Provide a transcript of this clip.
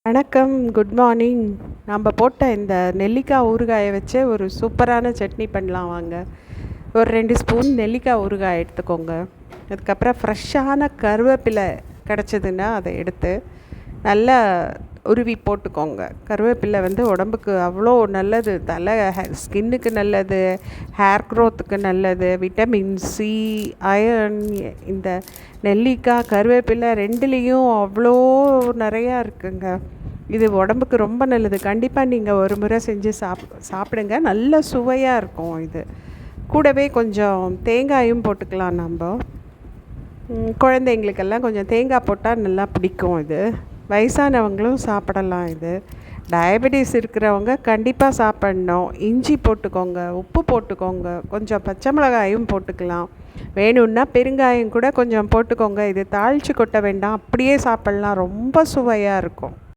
வணக்கம், good morning. நம்ம போட்ட இந்த நெல்லிக்காய் ஊறுகாயை வச்சு ஒரு சூப்பரான சட்னி பண்ணலாம் வாங்க. ஒரு 2 ஸ்பூன் நெல்லிக்காய் ஊறுகாய் எடுத்துக்கோங்க. அதுக்கப்புறம் ஃப்ரெஷ்ஷான கருவேப்பிலை கிடச்சிதுன்னா அதை எடுத்து நல்லா உருவி போட்டுக்கோங்க. கருவேப்பிலை உடம்புக்கு அவ்வளோ நல்லது. ஸ்கின்னுக்கு நல்லது, ஹேர் க்ரோத்துக்கு நல்லது, விட்டமின் சி, அயர்ன். இந்த நெல்லிக்காய் கருவேப்பிலை ரெண்டுலேயும் அவ்வளோ நிறையா இருக்குங்க. இது உடம்புக்கு ரொம்ப நல்லது. கண்டிப்பாக நீங்கள் ஒரு முறை செஞ்சு சாப்பிடுங்க. நல்ல சுவையாக இருக்கும். இது கூடவே கொஞ்சம் தேங்காயும் போட்டுக்கலாம். நம்ம குழந்தைங்களுக்கெல்லாம் கொஞ்சம் தேங்காய் போட்டால் நல்லா பிடிக்கும். இது வயசானவங்களும் சாப்பிடலாம். இது டயபெட்டிஸ் இருக்கிறவங்க கண்டிப்பாக சாப்பிட்ணும். இஞ்சி போட்டுக்கோங்க, உப்பு போட்டுக்கோங்க, கொஞ்சம் பச்சை மிளகாயும் போட்டுக்கலாம். வேணும்னா பெருங்காயம் கூட கொஞ்சம் போட்டுக்கோங்க. இது தாளித்து கொட்ட வேண்டாம், அப்படியே சாப்பிட்லாம். ரொம்ப சுவையாக இருக்கும்.